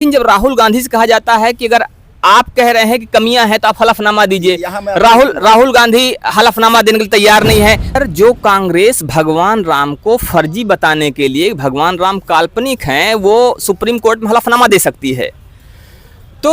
लेकिन जब राहुल गांधी से कहा जाता है कि अगर आप कह रहे हैं कि कमियां हैं तो आप हलफनामा दीजिए, राहुल गांधी हलफनामा देने के लिए तैयार नहीं है। पर जो कांग्रेस भगवान राम को फर्जी बताने के लिए, भगवान राम काल्पनिक हैं, वो सुप्रीम कोर्ट में हलफनामा दे सकती है। तो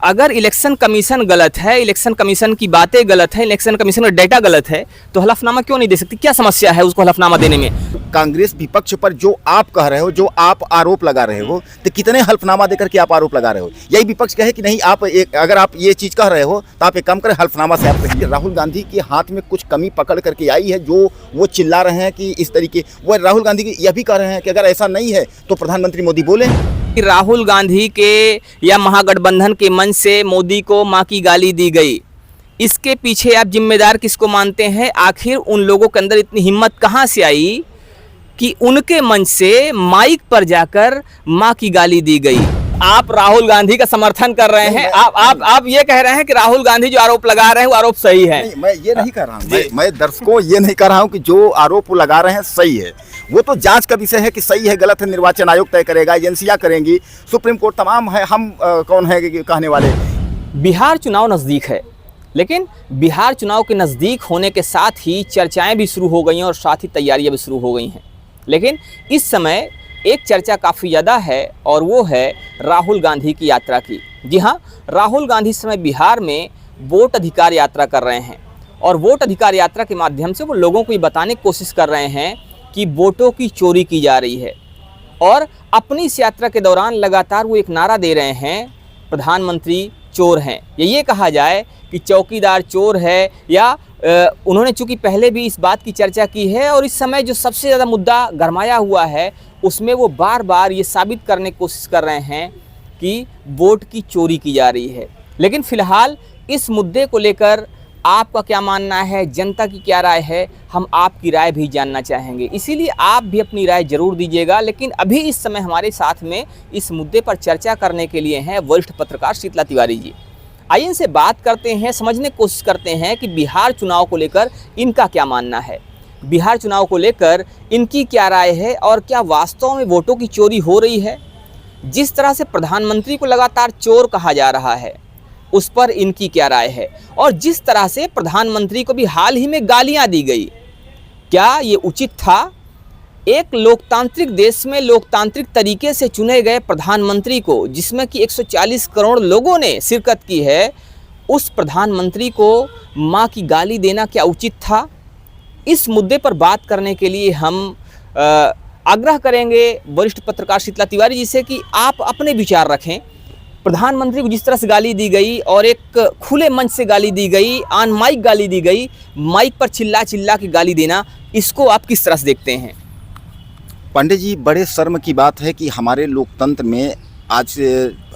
अगर इलेक्शन कमीशन गलत है, इलेक्शन कमीशन की बातें गलत है, इलेक्शन कमीशन का डेटा गलत है, तो हलफनामा क्यों नहीं दे सकती? क्या समस्या है उसको हलफनामा देने में? कांग्रेस विपक्ष पर जो आप कह रहे हो, जो आप आरोप लगा रहे हो, तो कितने हल्फनामा देकर के आप आरोप लगा रहे हो? यही विपक्ष कहे कि नहीं, आप अगर आप ये चीज़ कह रहे हो तो आप एक काम करें, हल्फनामा से आप कहिए। राहुल गांधी के हाथ में कुछ कमी पकड़ करके आई है, जो वो चिल्ला रहे हैं कि इस तरीके, वो राहुल गांधी यह भी कह रहे हैं कि अगर ऐसा नहीं है तो प्रधानमंत्री मोदी बोले। राहुल गांधी के या महागठबंधन के मंच से मोदी को मां की गाली दी गई, इसके पीछे आप जिम्मेदार किसको मानते हैं? आखिर उन लोगों के अंदर इतनी हिम्मत कहां से आई कि उनके मंच से माइक पर जाकर मां की गाली दी गई? आप राहुल गांधी का समर्थन कर रहे हैं, आप ये कह रहे हैं कि राहुल गांधी जो आरोप लगा रहे हैं वो आरोप सही है? नहीं, मैं ये नहीं कर रहा हूँ, मैं दर्शकों ये नहीं कर रहा हूँ कि जो आरोप लगा रहे हैं सही है। वो तो जांच का विषय है कि सही है गलत है, निर्वाचन आयोग तय करेगा, एजेंसियां करेंगी, सुप्रीम कोर्ट तमाम है, हम कौन है कहने वाले। बिहार चुनाव नज़दीक है, लेकिन बिहार चुनाव के नज़दीक होने के साथ ही चर्चाएं भी शुरू हो गई हैं और साथ ही तैयारियां भी शुरू हो गई हैं। लेकिन इस समय एक चर्चा काफ़ी ज़्यादा है और वो है राहुल गांधी की यात्रा की। जी हाँ, राहुल गांधी इस समय बिहार में वोट अधिकार यात्रा कर रहे हैं और वोट अधिकार यात्रा के माध्यम से वो लोगों को ये बताने की कोशिश कर रहे हैं कि वोटों की चोरी की जा रही है। और अपनी इस यात्रा के दौरान लगातार वो एक नारा दे रहे हैं, प्रधानमंत्री चोर हैं, या ये कहा जाए कि चौकीदार चोर है, या उन्होंने चूंकि पहले भी इस बात की चर्चा की है और इस समय जो सबसे ज़्यादा मुद्दा गरमाया हुआ है उसमें वो बार बार ये साबित करने की कोशिश कर रहे हैं कि वोट की चोरी की जा रही है। लेकिन फ़िलहाल इस मुद्दे को लेकर आपका क्या मानना है, जनता की क्या राय है, हम आपकी राय भी जानना चाहेंगे। इसीलिए आप भी अपनी राय ज़रूर दीजिएगा। लेकिन अभी इस समय हमारे साथ में इस मुद्दे पर चर्चा करने के लिए हैं वरिष्ठ पत्रकार शीतला तिवारी जी। आइए इनसे बात करते हैं, समझने की कोशिश करते हैं कि बिहार चुनाव को लेकर इनका क्या मानना है, बिहार चुनाव को लेकर इनकी क्या राय है और क्या वास्तव में वोटों की चोरी हो रही है? जिस तरह से प्रधानमंत्री को लगातार चोर कहा जा रहा है उस पर इनकी क्या राय है? और जिस तरह से प्रधानमंत्री को भी हाल ही में गालियां दी गई, क्या ये उचित था? एक लोकतांत्रिक देश में लोकतांत्रिक तरीके से चुने गए प्रधानमंत्री को, जिसमें कि 140 करोड़ लोगों ने शिरकत की है, उस प्रधानमंत्री को मां की गाली देना क्या उचित था? इस मुद्दे पर बात करने के लिए हम आग्रह करेंगे वरिष्ठ पत्रकार शीतला तिवारी जी से कि आप अपने विचार रखें। प्रधानमंत्री को जिस तरह से गाली दी गई और एक खुले मंच से गाली दी गई, ऑन माइक गाली दी गई, माइक पर चिल्ला चिल्ला के गाली देना, इसको आप किस तरह से देखते हैं? पांडे जी, बड़े शर्म की बात है कि हमारे लोकतंत्र में आज,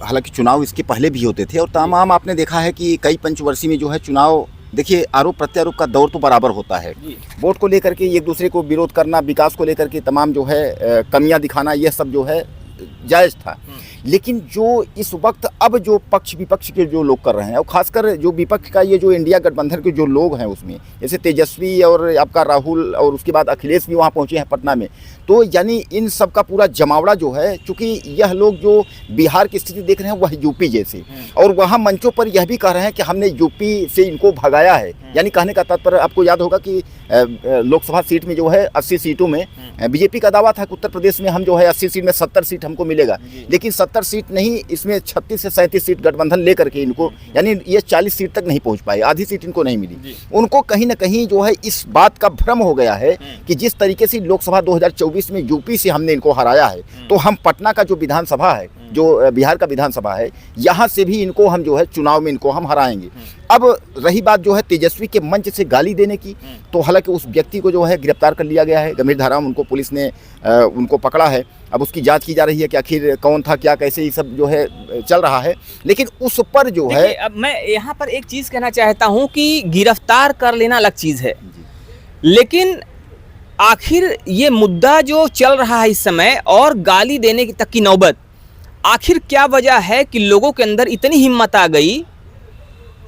हालांकि चुनाव इसके पहले भी होते थे और तमाम आपने देखा है कि कई पंचवर्षीय में जो है चुनाव, देखिए आरोप प्रत्यारोप का दौर तो बराबर होता है। वोट को लेकर के एक दूसरे को विरोध करना, विकास को लेकर के तमाम जो है कमियां दिखाना, यह सब जो है जायज़ था। लेकिन जो इस वक्त अब जो पक्ष विपक्ष के जो लोग कर रहे हैं, और खासकर जो विपक्ष का ये जो इंडिया गठबंधन के जो लोग हैं उसमें, जैसे तेजस्वी और आपका राहुल और उसके बाद अखिलेश भी वहाँ पहुँचे हैं पटना में, तो यानी इन सब का पूरा जमावड़ा जो है, चूँकि यह लोग जो बिहार की स्थिति देख रहे हैं वह यूपी जैसे, और वहाँ मंचों पर यह भी कह रहे हैं कि हमने यूपी से इनको भगाया है। यानी कहने का तात्पर्य, आपको याद होगा कि लोकसभा सीट में जो है 80 सीटों में बीजेपी का दावा था कि उत्तर प्रदेश में हम जो है 80 सीट में 70 सीट हमको मिलेगा, लेकिन 70 सीट नहीं, इसमें 36 से 37 सीट गठबंधन लेकर के इनको, यानी ये 40 सीट तक नहीं पहुंच पाए, आधी सीट इनको नहीं मिली। उनको कहीं ना कहीं जो है इस बात का भ्रम हो गया है कि जिस तरीके से लोकसभा 2024 में यूपी से हमने इनको हराया है, तो हम पटना का जो विधानसभा है, जो बिहार का विधानसभा है, यहाँ से भी इनको हम जो है चुनाव में इनको हम हराएंगे। अब रही बात जो है तेजस्वी के मंच से गाली देने की, तो हालांकि उस व्यक्ति को जो है गिरफ्तार कर लिया गया है, गंभीर धारा में उनको पुलिस ने उनको पकड़ा है। अब उसकी जांच की जा रही है कि आखिर कौन था, क्या, कैसे, ये सब जो है चल रहा है। लेकिन उस पर जो है, अब मैं यहाँ पर एक चीज़ कहना चाहता हूँ कि गिरफ्तार कर लेना अलग चीज़ है, लेकिन आखिर ये मुद्दा जो चल रहा है इस समय और गाली देने तक की नौबत, आखिर क्या वजह है कि लोगों के अंदर इतनी हिम्मत आ गई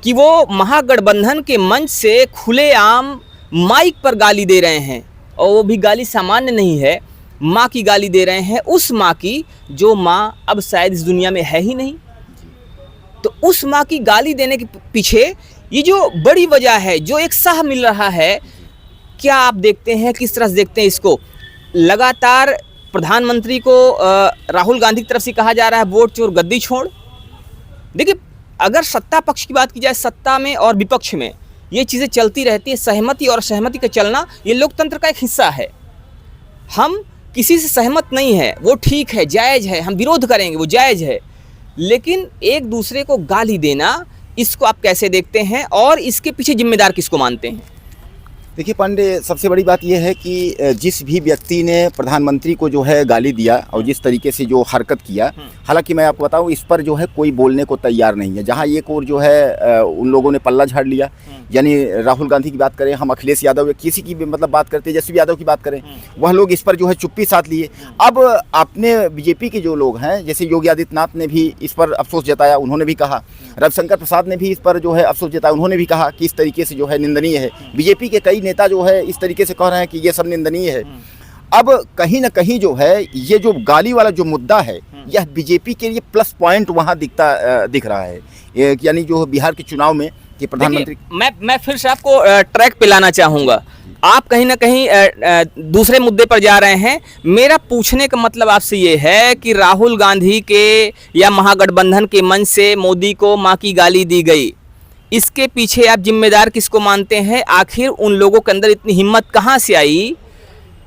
कि वो महागठबंधन के मंच से खुलेआम माइक पर गाली दे रहे हैं? और वो भी गाली सामान्य नहीं है, माँ की गाली दे रहे हैं, उस माँ की जो माँ अब शायद इस दुनिया में है ही नहीं। तो उस माँ की गाली देने के पीछे ये जो बड़ी वजह है, जो एक साह मिल रहा है, क्या आप देखते हैं, किस तरह से देखते हैं इसको? लगातार प्रधानमंत्री को राहुल गांधी की तरफ से कहा जा रहा है वोट चोर गद्दी छोड़। देखिए, अगर सत्ता पक्ष की बात की जाए, सत्ता में और विपक्ष में ये चीज़ें चलती रहती है। सहमति और असहमति का चलना ये लोकतंत्र का एक हिस्सा है। हम किसी से सहमत नहीं है, वो ठीक है, जायज़ है, हम विरोध करेंगे, वो जायज़ है, लेकिन एक दूसरे को गाली देना, इसको आप कैसे देखते हैं और इसके पीछे जिम्मेदार किसको मानते हैं? देखिए पांडे, सबसे बड़ी बात यह है कि जिस भी व्यक्ति ने प्रधानमंत्री को जो है गाली दिया और जिस तरीके से जो हरकत किया, हालांकि मैं आपको बताऊं, इस पर जो है कोई बोलने को तैयार नहीं है। जहां एक और जो है उन लोगों ने पल्ला झाड़ लिया, यानी राहुल गांधी की बात करें, हम अखिलेश यादव या किसी की भी मतलब बात करते, तेजस्वी यादव की बात करें, वह लोग इस पर जो है चुप्पी साध लिए। अब अपने बीजेपी के जो लोग हैं, जैसे योगी आदित्यनाथ ने भी इस पर अफसोस जताया, उन्होंने भी कहा, रविशंकर प्रसाद ने भी इस पर जो है अफसोस जताया, उन्होंने भी कहा कि इस तरीके से जो है निंदनीय है। बीजेपी के कई नेता जो है इस तरीके से कह रहे हैं कि ये सब निंदनीय है। अब कहीं ना कहीं जो है ये जो गाली वाला जो मुद्दा है, यह बीजेपी के लिए प्लस पॉइंट वहां दिख रहा है, यानी जो बिहार के चुनाव में कि प्रधानमंत्री। मैं फिर से आपको ट्रैक पे लाना चाहूँगा। आप कहीं ना कहीं दूसरे मुद्दे पर जा रहे हैं। मेरा पूछने का मतलब आपसे ये है कि राहुल गांधी के या महागठबंधन के मंच से मोदी को माँ की गाली दी गई, इसके पीछे आप जिम्मेदार किसको मानते हैं? आखिर उन लोगों के अंदर इतनी हिम्मत कहाँ से आई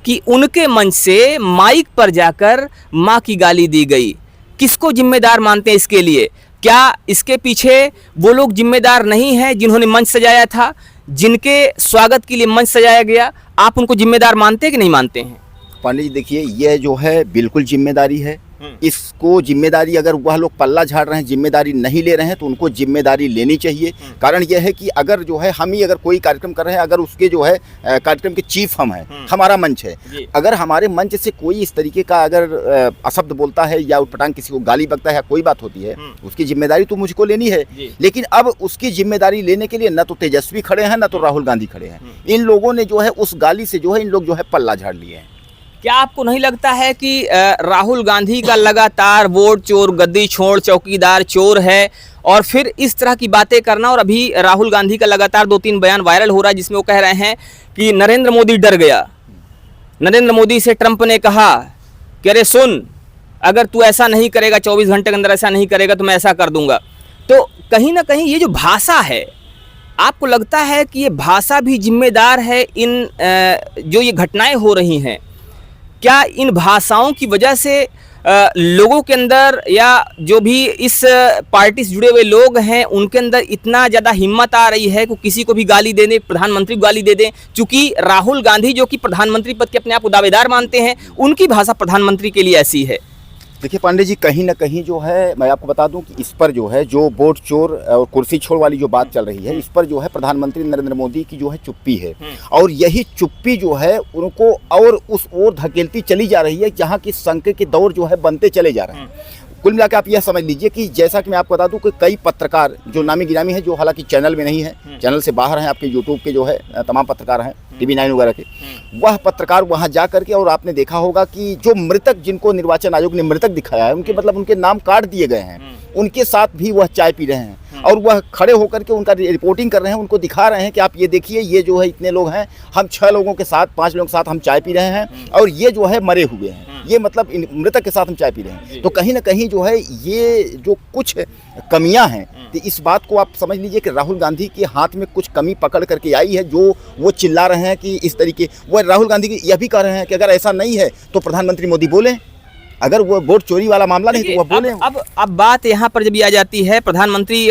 कि उनके मंच से माइक पर जाकर माँ की गाली दी गई? किसको जिम्मेदार मानते हैं इसके लिए? क्या इसके पीछे वो लोग जिम्मेदार नहीं हैं जिन्होंने मंच सजाया था, जिनके स्वागत के लिए मंच सजाया गया? आप उनको जिम्मेदार मानते हैं कि नहीं मानते हैं? पांडे जी, देखिए, यह जो है बिल्कुल जिम्मेदारी है। इसको जिम्मेदारी, अगर वह लोग पल्ला झाड़ रहे हैं, जिम्मेदारी नहीं ले रहे हैं, तो उनको जिम्मेदारी लेनी चाहिए। कारण यह है कि अगर जो है हम ही अगर कोई कार्यक्रम कर रहे हैं, अगर उसके जो है कार्यक्रम के चीफ हम हैं, हमारा मंच है, अगर हमारे मंच से कोई इस तरीके का अगर अशब्द बोलता है या उटपटांग किसी को गाली बकता है या कोई बात होती है, उसकी जिम्मेदारी तो मुझको लेनी है। लेकिन अब उसकी जिम्मेदारी लेने के लिए न तो तेजस्वी खड़े हैं, न तो राहुल गांधी खड़े हैं। इन लोगों ने जो है उस गाली से जो है इन लोग जो है पल्ला झाड़ लिए हैं। क्या आपको नहीं लगता है कि राहुल गांधी का लगातार वोट चोर गद्दी छोड़ चौकीदार चोर है, और फिर इस तरह की बातें करना, और अभी राहुल गांधी का लगातार 2-3 बयान वायरल हो रहा है जिसमें वो कह रहे हैं कि नरेंद्र मोदी डर गया, नरेंद्र मोदी से ट्रंप ने कहा कि अरे सुन, अगर तू ऐसा नहीं करेगा, 24 घंटे के अंदर ऐसा नहीं करेगा तो मैं ऐसा कर दूंगा। तो कहीं ना कहीं ये जो भाषा है, आपको लगता है कि ये भाषा भी जिम्मेदार है इन जो ये घटनाएं हो रही हैं? क्या इन भाषाओं की वजह से लोगों के अंदर या जो भी इस पार्टी से जुड़े हुए लोग हैं उनके अंदर इतना ज़्यादा हिम्मत आ रही है कि किसी को भी गाली दे दें, प्रधानमंत्री को गाली दे दें? चूँकि राहुल गांधी जो कि प्रधानमंत्री पद के अपने आप को दावेदार मानते हैं, उनकी भाषा प्रधानमंत्री के लिए ऐसी है। देखिए पांडे जी, कहीं ना कहीं जो है, मैं आपको बता दूं कि इस पर जो है जो वोट चोर और कुर्सी छोड़ वाली जो बात चल रही है, इस पर जो है प्रधानमंत्री नरेंद्र मोदी की जो है चुप्पी है, और यही चुप्पी जो है उनको और उस ओर धकेलती चली जा रही है जहां की संकट के दौर जो है बनते चले जा रहे हैं। कुल मिलाकर आप यह समझ लीजिए कि जैसा कि मैं आपको बता दूं कि कई पत्रकार जो नामी गिरामी हैं, जो हालांकि चैनल में नहीं है, चैनल से बाहर हैं, आपके यूट्यूब के जो है तमाम पत्रकार हैं, TV9 वगैरह के, वह पत्रकार वहां जा करके, और आपने देखा होगा कि जो मृतक, जिनको निर्वाचन आयोग ने मृतक दिखाया है, उनके मतलब उनके नाम काट दिए गए हैं, उनके साथ भी वह चाय पी रहे हैं और वह खड़े होकर के उनका रिपोर्टिंग कर रहे हैं, उनको दिखा रहे हैं कि आप ये देखिए, ये जो है इतने लोग हैं, हम 6 लोगों के साथ, 5 लोगों के साथ हम चाय पी रहे हैं, और ये जो है मरे हुए हैं, ये मतलब मृतक के साथ हम चाय पी रहे हैं। तो कहीं ना कहीं जो है ये जो कुछ कमियां हैं, तो इस बात को आप समझ लीजिए कि राहुल गांधी के हाथ में कुछ कमी पकड़ करके आई है, जो वो चिल्ला रहे हैं कि इस तरीके, वो राहुल गांधी यह भी कह रहे हैं कि अगर ऐसा नहीं है तो प्रधानमंत्री मोदी बोले, अगर वो वोट चोरी वाला मामला नहीं तो वह बोले। अब बात यहाँ पर जब आ जाती है, प्रधानमंत्री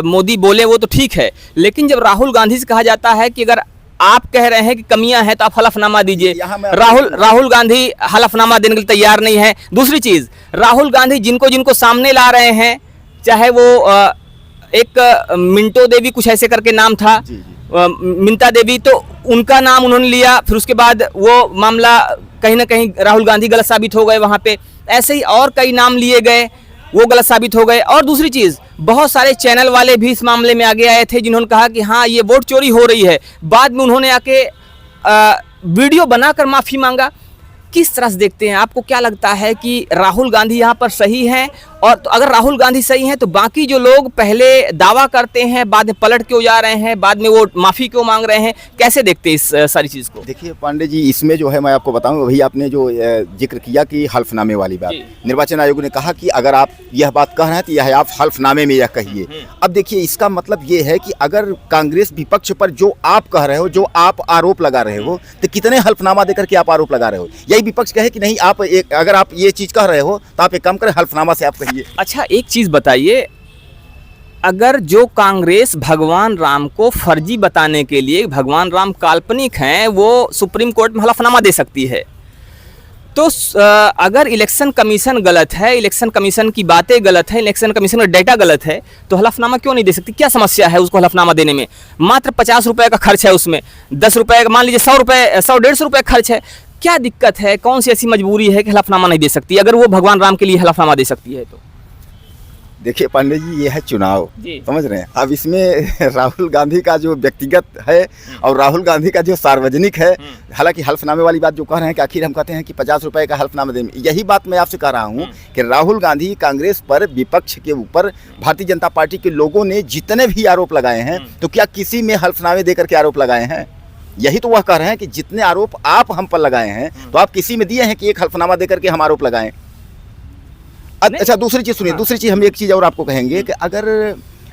मोदी बोले वो तो ठीक है, लेकिन जब राहुल गांधी से कहा जाता है कि अगर आप कह रहे हैं कि कमियां हैं तो आप हलफनामा दीजिए, राहुल गांधी हलफनामा देने के लिए तैयार नहीं है। दूसरी चीज, राहुल गांधी जिनको जिनको सामने ला रहे हैं, चाहे वो एक मिंटो देवी कुछ ऐसे करके नाम था, मिंता देवी, तो उनका नाम उन्होंने लिया, फिर उसके बाद वो मामला कहीं ना कहीं राहुल गांधी गलत साबित हो गए वहाँ पे। ऐसे ही और कई नाम लिए गए, वो गलत साबित हो गए। और दूसरी चीज़, बहुत सारे चैनल वाले भी इस मामले में आगे आए थे जिन्होंने कहा कि हाँ ये वोट चोरी हो रही है। बाद में उन्होंने आके वीडियो बनाकर माफ़ी मांगा। किस तरह से देखते हैं? आपको क्या लगता है कि राहुल गांधी यहाँ पर सही हैं? और तो अगर राहुल गांधी सही हैं तो बाकी जो लोग पहले दावा करते हैं बाद में पलट क्यों जा रहे हैं, बाद में वो माफ़ी क्यों मांग रहे हैं, कैसे देखते हैं इस सारी चीज़ को? देखिए पांडे जी, इसमें जो है मैं आपको बताऊं, अभी आपने जो जिक्र किया कि हल्फनामे वाली बात, निर्वाचन आयोग ने कहा कि अगर आप यह बात कह रहे हैं तो यह आप हल्फनामे में यह कहिए। अब देखिए इसका मतलब ये है कि अगर कांग्रेस विपक्ष पर जो आप कह रहे हो, जो आप आरोप लगा रहे हो, तो कितने हल्फनामा देकर के आप आरोप लगा रहे हो? यही विपक्ष कहे कि नहीं, आप अगर आप ये चीज़ कह रहे हो तो आप एक काम करें, हल्फनामा से आप कहिए। अच्छा एक चीज़ बताइए, अगर जो कांग्रेस भगवान राम को फर्जी बताने के लिए, भगवान राम काल्पनिक हैं, वो सुप्रीम कोर्ट में हलफनामा दे सकती है, तो अगर इलेक्शन कमीशन गलत है, इलेक्शन कमीशन की बातें गलत है, इलेक्शन कमीशन का डेटा गलत है, तो हलफनामा क्यों नहीं दे सकती? क्या समस्या है उसको हलफनामा देने में? मात्र 50 रुपये का खर्च है उसमें, 10 रुपये मान लीजिए 100 रुपये, 100-150 रुपये खर्च है। क्या दिक्कत है? कौन सी ऐसी मजबूरी है कि हलफनामा नहीं दे सकती, अगर वो भगवान राम के लिए हलफनामा दे सकती है तो? देखिए पांडे जी, ये है चुनाव, जी। समझ रहे हैं। अब इसमें राहुल गांधी का जो व्यक्तिगत है और राहुल गांधी का जो सार्वजनिक है, हालांकि हल्फनामे वाली बात जो कह रहे हैं कि आखिर हम कहते हैं कि 50 रुपए का हल्फनामा दें, यही बात मैं आपसे कह रहा हूं कि राहुल गांधी कांग्रेस पर, विपक्ष के ऊपर भारतीय जनता पार्टी के लोगों ने जितने भी आरोप लगाए हैं, तो क्या किसी में हल्फनामे देकर के आरोप लगाए हैं? यही तो वह कह रहे हैं कि जितने आरोप आप हम पर लगाए हैं, तो आप किसी में दिए हैं कि एक हल्फनामा देकर के हम आरोप लगाएं? अच्छा दूसरी चीज़ सुनिए, दूसरी चीज़ हम एक चीज़ और आपको कहेंगे कि अगर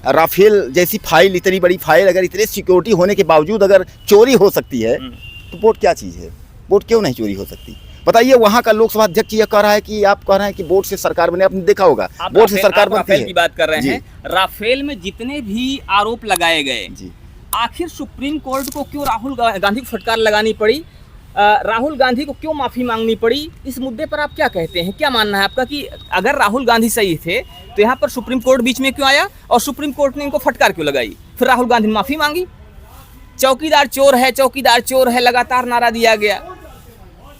राफेल जैसी फाइल, इतनी बड़ी फाइल, अगर इतनी सिक्योरिटी होने के बावजूद अगर चोरी हो सकती है, तो वोट क्या चीज़ है? वोट क्यों नहीं चोरी हो सकती? बताइए, वहाँ का लोकसभा अध्यक्ष ये कह रहा है कि आप कह रहे हैं कि वोट से सरकार बने, आपने देखा होगा वोट से सरकार बनती है। राफेल की बात कर रहे हैं, राफेल में जितने भी आरोप लगाए गए, आखिर सुप्रीम कोर्ट को क्यों राहुल गांधी को फटकार लगानी पड़ी? राहुल गांधी को क्यों माफ़ी मांगनी पड़ी? इस मुद्दे पर आप क्या कहते हैं? क्या मानना है आपका कि अगर राहुल गांधी सही थे तो यहाँ पर सुप्रीम कोर्ट बीच में क्यों आया और सुप्रीम कोर्ट ने इनको फटकार क्यों लगाई? फिर राहुल गांधी ने माफ़ी मांगी। चौकीदार चोर है, चौकीदार चोर है, लगातार नारा दिया गया,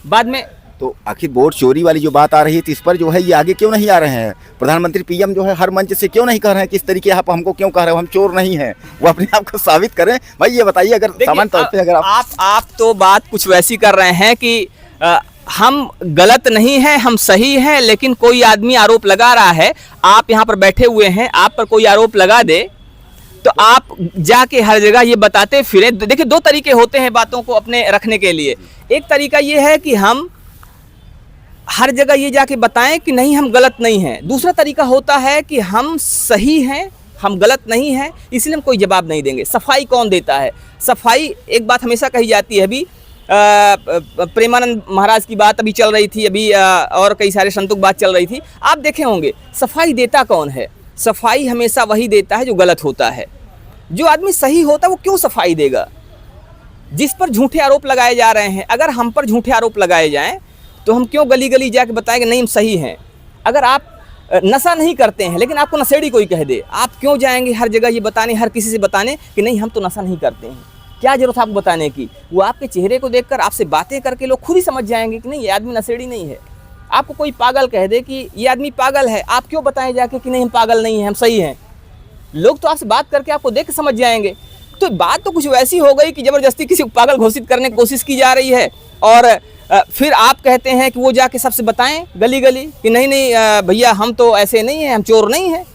बाद में तो आखिर वोट चोरी वाली जो बात आ रही है, तो इस पर जो है ये आगे क्यों नहीं आ रहे हैं? प्रधानमंत्री पीएम जो है हर मंच से क्यों नहीं कह रहे हैं कि इस तरीके आप हमको क्यों कह रहे हो, हम चोर नहीं हैं? वो अपने आप को साबित करें। भाई ये बताइए, अगर सामान्य तौर पे अगर आप तो बात कुछ वैसी कर रहे हैं कि हम गलत नहीं हैं, हम सही हैं, लेकिन कोई आदमी आरोप लगा रहा है, आप यहाँ पर बैठे हुए हैं, आप पर कोई आरोप लगा दे तो आप जाके हर जगह ये बताते फिरें। देखिए दो तरीके होते हैं बातों को अपने रखने के लिए। एक तरीका ये है कि हम हर जगह ये जाके बताएं कि नहीं हम गलत नहीं हैं। दूसरा तरीका होता है कि हम सही हैं, हम गलत नहीं हैं, इसलिए हम कोई जवाब नहीं देंगे। सफाई कौन देता है? सफाई, एक बात हमेशा कही जाती है, अभी प्रेमानंद महाराज की बात अभी चल रही थी, अभी और कई सारे संतों की बात चल रही थी। आप देखे होंगे सफाई देता कौन है? सफाई हमेशा वही देता है जो गलत होता है। जो आदमी सही होता है वो क्यों सफाई देगा? जिस पर झूठे आरोप लगाए जा रहे हैं, अगर हम पर झूठे आरोप लगाए जाएं तो हम क्यों गली गली जाके बताएं कि नहीं हम सही हैं? अगर आप नशा नहीं करते हैं लेकिन आपको नशेड़ी कोई कह दे, आप क्यों जाएंगे हर जगह ये बताने, हर किसी से बताने कि नहीं हम तो नशा नहीं करते हैं? क्या जरूरत है आपको बताने की? वो आपके चेहरे को देखकर, आपसे बातें करके लोग खुद ही समझ जाएंगे कि नहीं ये आदमी नशेड़ी नहीं है। आपको कोई पागल कह दे कि ये आदमी पागल है, आप क्यों बताएं जाके कि नहीं हम पागल नहीं हैं, हम सही हैं? लोग तो आपसे बात करके आपको देख के समझ जाएंगे। तो बात तो कुछ वैसी हो गई कि ज़बरदस्ती किसी को पागल घोषित करने की कोशिश की जा रही है, और फिर आप कहते हैं कि वो जाके सबसे बताएं गली गली कि नहीं नहीं भैया हम तो ऐसे नहीं हैं, हम चोर नहीं हैं।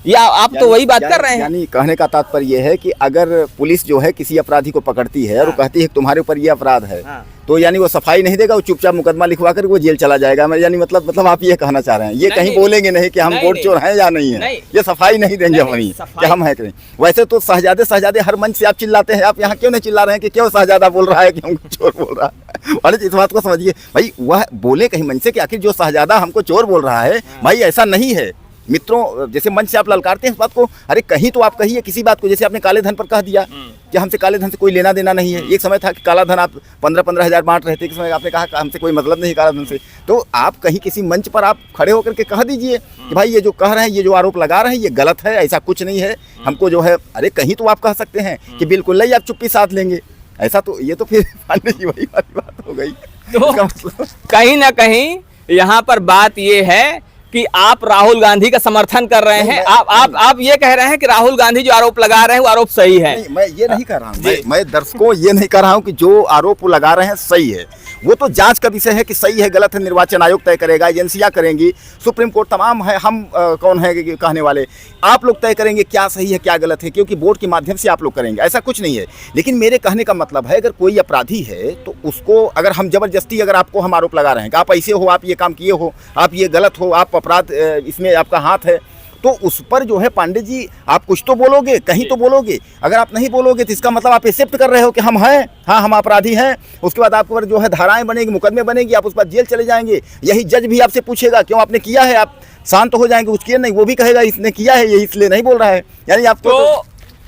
या आप तो वही बात कर रहे हैं। यानी कहने का तात्पर्य ये है कि अगर पुलिस जो है किसी अपराधी को पकड़ती है और वो कहती है कि तुम्हारे ऊपर ये अपराध है, तो यानी वो सफाई नहीं देगा, वो चुपचाप मुकदमा लिखवा कर वो जेल चला जाएगा। यानी मतलब आप ये कहना चाह रहे हैं, ये कहीं बोलेंगे नहीं कि हम वोट चोर हैं या नहीं है, ये सफाई नहीं देंगे अपनी कि हम हैं कि नहीं। वैसे तो शहजादे हर मंच से आप चिल्लाते हैं, आप यहाँ क्यों नहीं चिल्ला रहे हैं कि क्यों शहजादा बोल रहा है कि हमको चोर बोल रहा है? अरे इस बात को समझिए भाई, वह बोले कहीं मंच से कि आखिर जो शहजादा हमको चोर बोल रहा है, भाई ऐसा नहीं है। मित्रों, जैसे मंच से आप ललकारते हैं इस बात को, अरे कहीं तो आप कहिए किसी बात को। जैसे आपने काले धन पर कह दिया कि हमसे काले धन से कोई लेना देना नहीं है। एक समय था कि काला धन आप 15-15 हज़ार बांट रहे थे, एक समय आपने कहा कि हमसे कोई मतलब नहीं काला धन से। तो आप कहीं किसी मंच पर आप खड़े होकर के कह दीजिए कि भाई ये जो कह रहे हैं, ये जो आरोप लगा रहे हैं, ये गलत है, ऐसा कुछ नहीं है, हमको जो है। अरे कहीं तो आप कह सकते हैं कि बिल्कुल नहीं, आप चुप्पी साध लेंगे। ऐसा तो ये तो फिर पांडे जी वही वाली बात हो गई। तो कहीं ना कहीं यहाँ पर बात ये है कि आप राहुल गांधी का समर्थन कर रहे हैं। आप ये कह रहे हैं कि राहुल गांधी जो आरोप लगा रहे हैं वो आरोप सही है। नहीं, मैं ये नहीं कह रहा हूँ, मैं दर्शकों ये नहीं कह रहा हूँ कि जो आरोप वो लगा रहे हैं सही है। वो तो जांच का विषय है कि सही है गलत है, निर्वाचन आयोग तय करेगा, एजेंसियां करेंगी, सुप्रीम कोर्ट तमाम है, हम कौन है कि कहने वाले, आप लोग तय करेंगे क्या सही है क्या गलत है, क्योंकि बोर्ड के माध्यम से आप लोग करेंगे, ऐसा कुछ नहीं है। लेकिन मेरे कहने का मतलब है अगर कोई अपराधी है तो उसको अगर हम जबरदस्ती अगर आपको हम आरोप लगा रहे हैं कि आप ऐसे हो, आप ये काम किए हो, आप ये गलत हो, आप अपराध इसमें आपका हाथ है, तो उस पर जो है पांडे जी आप कुछ तो बोलोगे, कहीं तो बोलोगे। अगर आप नहीं बोलोगे तो इसका मतलब आप एक्सेप्ट कर रहे हो कि हम हैं, हाँ हम अपराधी हैं। उसके बाद आपके ऊपर जो है धाराएं बनेगी, मुकदमे बनेगी, आप उस पर जेल चले जाएंगे। यही जज भी आपसे पूछेगा क्यों आपने किया है, आप शांत हो जाएंगे, कुछ किया नहीं, वो भी कहेगा इसने किया है, ये इसलिए नहीं बोल रहा है। यानी आपको तो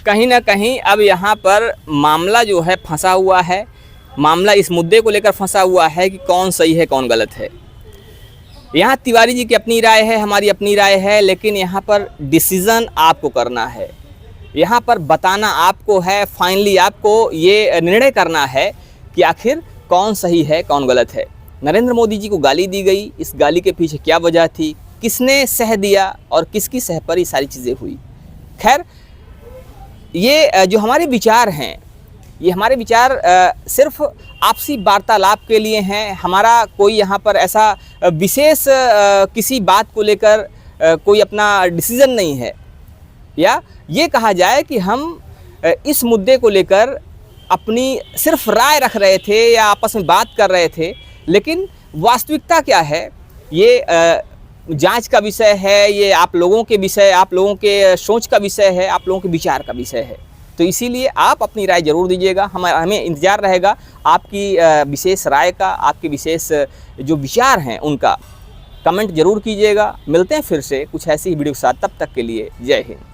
कहीं ना कहीं अब यहाँ पर मामला जो है फंसा हुआ है, मामला इस मुद्दे को लेकर फंसा हुआ है कि कौन सही है कौन गलत है। यहाँ तिवारी जी की अपनी राय है, हमारी अपनी राय है, लेकिन यहाँ पर डिसीज़न आपको करना है, यहाँ पर बताना आपको है, फाइनली आपको ये निर्णय करना है कि आखिर कौन सही है कौन गलत है। नरेंद्र मोदी जी को गाली दी गई, इस गाली के पीछे क्या वजह थी, किसने सह दिया और किसकी सह पर ये सारी चीज़ें हुई। खैर, ये जो हमारे विचार हैं, ये हमारे विचार सिर्फ आपसी वार्तालाप के लिए हैं। हमारा कोई यहाँ पर ऐसा विशेष किसी बात को लेकर कोई अपना डिसीज़न नहीं है, या ये कहा जाए कि हम इस मुद्दे को लेकर अपनी सिर्फ राय रख रहे थे या आपस में बात कर रहे थे, लेकिन वास्तविकता क्या है ये जांच का विषय है, ये आप लोगों के विषय, आप लोगों के सोच का विषय है, आप लोगों के विचार का विषय है। तो इसीलिए आप अपनी राय ज़रूर दीजिएगा, हमें इंतज़ार रहेगा आपकी विशेष राय का, आपके विशेष जो विचार हैं उनका कमेंट ज़रूर कीजिएगा। मिलते हैं फिर से कुछ ऐसी ही वीडियो के साथ, तब तक के लिए जय हिंद।